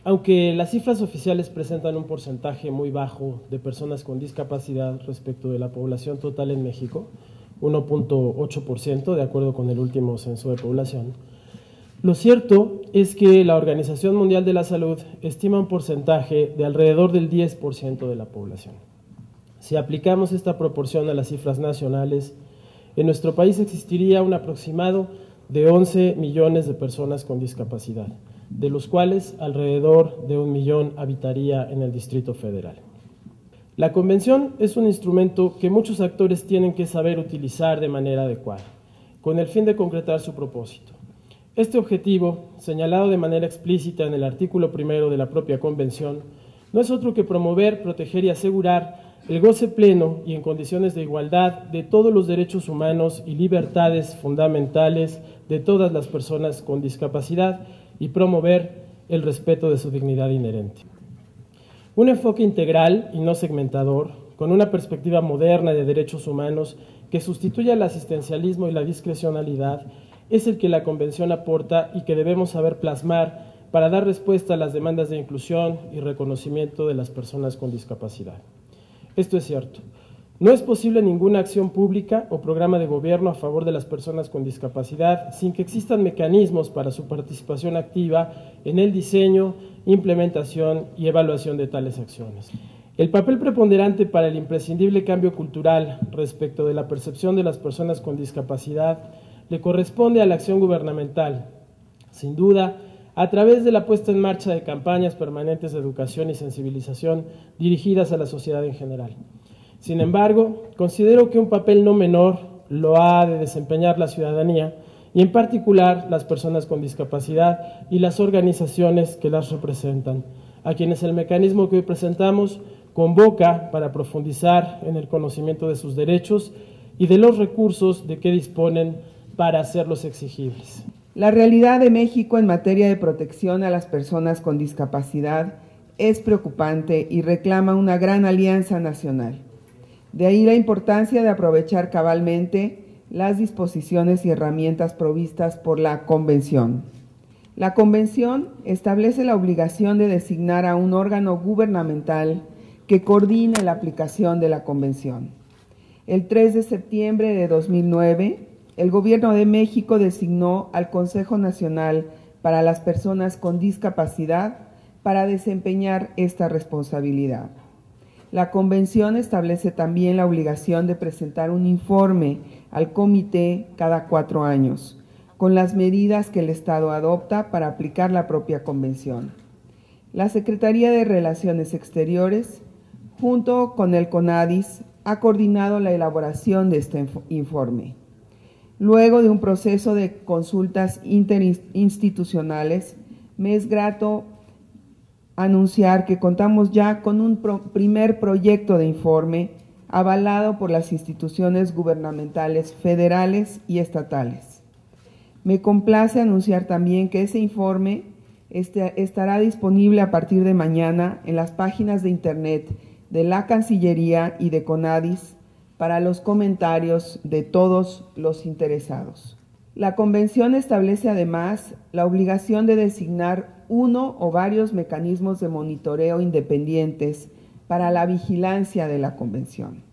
Aunque las cifras oficiales presentan un porcentaje muy bajo de personas con discapacidad respecto de la población total en México, 1.8% de acuerdo con el último censo de población, lo cierto es que la Organización Mundial de la Salud estima un porcentaje de alrededor del 10% de la población. Si aplicamos esta proporción a las cifras nacionales, en nuestro país existiría un aproximado de 11 millones de personas con discapacidad, de los cuales alrededor de 1 millón habitaría en el Distrito Federal. La Convención es un instrumento que muchos actores tienen que saber utilizar de manera adecuada, con el fin de concretar su propósito. Este objetivo, señalado de manera explícita en el artículo 1 de la propia Convención, no es otro que promover, proteger y asegurar el goce pleno y en condiciones de igualdad de todos los derechos humanos y libertades fundamentales de todas las personas con discapacidad y promover el respeto de su dignidad inherente. Un enfoque integral y no segmentador, con una perspectiva moderna de derechos humanos que sustituya el asistencialismo y la discrecionalidad, es el que la Convención aporta y que debemos saber plasmar para dar respuesta a las demandas de inclusión y reconocimiento de las personas con discapacidad. Esto es cierto. No es posible ninguna acción pública o programa de gobierno a favor de las personas con discapacidad sin que existan mecanismos para su participación activa en el diseño, implementación y evaluación de tales acciones. El papel preponderante para el imprescindible cambio cultural respecto de la percepción de las personas con discapacidad le corresponde a la acción gubernamental, sin duda, a través de la puesta en marcha de campañas permanentes de educación y sensibilización dirigidas a la sociedad en general. Sin embargo, considero que un papel no menor lo ha de desempeñar la ciudadanía y en particular las personas con discapacidad y las organizaciones que las representan, a quienes el mecanismo que hoy presentamos convoca para profundizar en el conocimiento de sus derechos y de los recursos de que disponen para hacerlos exigibles. La realidad de México en materia de protección a las personas con discapacidad es preocupante y reclama una gran alianza nacional. De ahí la importancia de aprovechar cabalmente las disposiciones y herramientas provistas por la Convención. La Convención establece la obligación de designar a un órgano gubernamental que coordine la aplicación de la Convención. El 3 de septiembre de 2009, el Gobierno de México designó al Consejo Nacional para las Personas con Discapacidad para desempeñar esta responsabilidad. La Convención establece también la obligación de presentar un informe al Comité cada 4 años, con las medidas que el Estado adopta para aplicar la propia Convención. La Secretaría de Relaciones Exteriores, junto con el CONADIS, ha coordinado la elaboración de este informe. Luego de un proceso de consultas interinstitucionales, me es grato anunciar que contamos ya con un primer proyecto de informe avalado por las instituciones gubernamentales federales y estatales. Me complace anunciar también que ese informe estará disponible a partir de mañana en las páginas de internet de la Cancillería y de CONADIS para los comentarios de todos los interesados. La Convención establece además la obligación de designar uno o varios mecanismos de monitoreo independientes para la vigilancia de la Convención.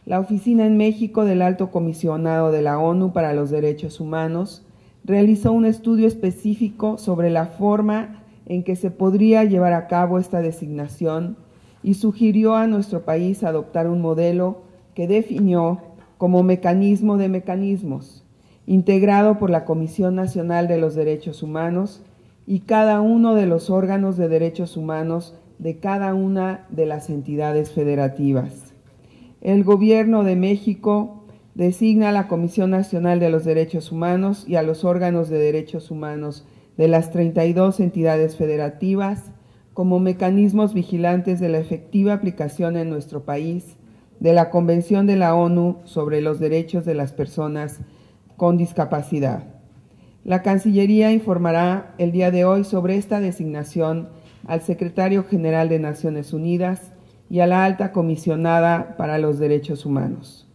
La Oficina en México del Alto Comisionado de la ONU para los Derechos Humanos realizó un estudio específico sobre la forma en que se podría llevar a cabo esta designación y sugirió a nuestro país adoptar un modelo que definió como mecanismo de mecanismos, integrado por la Comisión Nacional de los Derechos Humanos y cada uno de los órganos de derechos humanos de cada una de las entidades federativas. El Gobierno de México designa a la Comisión Nacional de los Derechos Humanos y a los órganos de derechos humanos de las 32 entidades federativas como mecanismos vigilantes de la efectiva aplicación en nuestro país de la Convención de la ONU sobre los Derechos de las Personas con Discapacidad. La Cancillería informará el día de hoy sobre esta designación al Secretario General de Naciones Unidas y a la Alta Comisionada para los Derechos Humanos.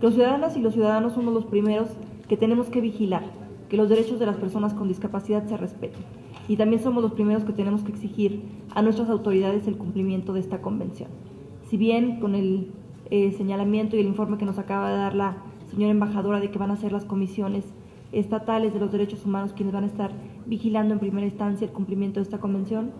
Los ciudadanas y los ciudadanos somos los primeros que tenemos que vigilar que los derechos de las personas con discapacidad se respeten. y también somos los primeros que tenemos que exigir a nuestras autoridades el cumplimiento de esta convención. Si bien con el señalamiento y el informe que nos acaba de dar la señora embajadora de que van a ser las comisiones estatales de los derechos humanos quienes van a estar vigilando en primera instancia el cumplimiento de esta convención,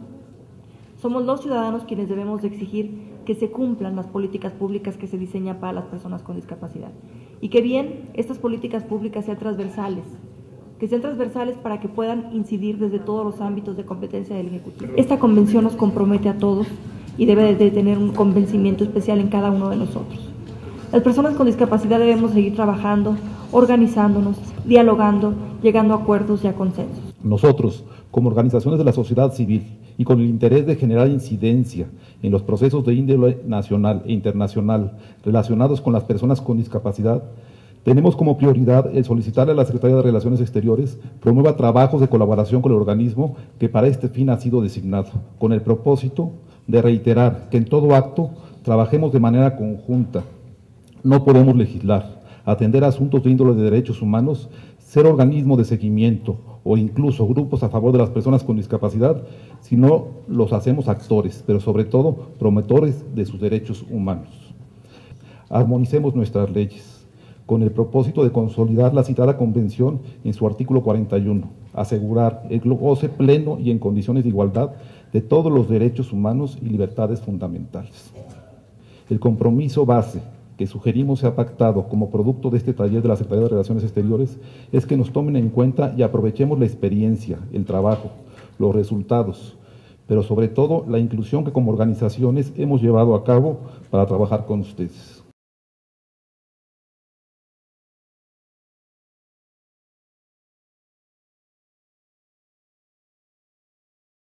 somos los ciudadanos quienes debemos de exigir que se cumplan las políticas públicas que se diseñan para las personas con discapacidad y que bien estas políticas públicas sean transversales, para que puedan incidir desde todos los ámbitos de competencia del Ejecutivo. Esta convención nos compromete a todos y debe de tener un convencimiento especial en cada uno de nosotros. Las personas con discapacidad debemos seguir trabajando, organizándonos, dialogando, llegando a acuerdos y a consensos. Nosotros, como organizaciones de la sociedad civil y con el interés de generar incidencia en los procesos de índole nacional e internacional relacionados con las personas con discapacidad, tenemos como prioridad el solicitarle a la Secretaría de Relaciones Exteriores promueva trabajos de colaboración con el organismo que para este fin ha sido designado, con el propósito de reiterar que en todo acto trabajemos de manera conjunta. No podemos legislar, atender asuntos de índole de derechos humanos, ser organismo de seguimiento o incluso grupos a favor de las personas con discapacidad, si no los hacemos actores, pero sobre todo promotores de sus derechos humanos. Armonicemos nuestras leyes con el propósito de consolidar la citada convención en su artículo 41, asegurar el goce pleno y en condiciones de igualdad de todos los derechos humanos y libertades fundamentales. El compromiso base que sugerimos sea pactado como producto de este taller de la Secretaría de Relaciones Exteriores es que nos tomen en cuenta y aprovechemos la experiencia, el trabajo, los resultados, pero sobre todo la inclusión que como organizaciones hemos llevado a cabo para trabajar con ustedes.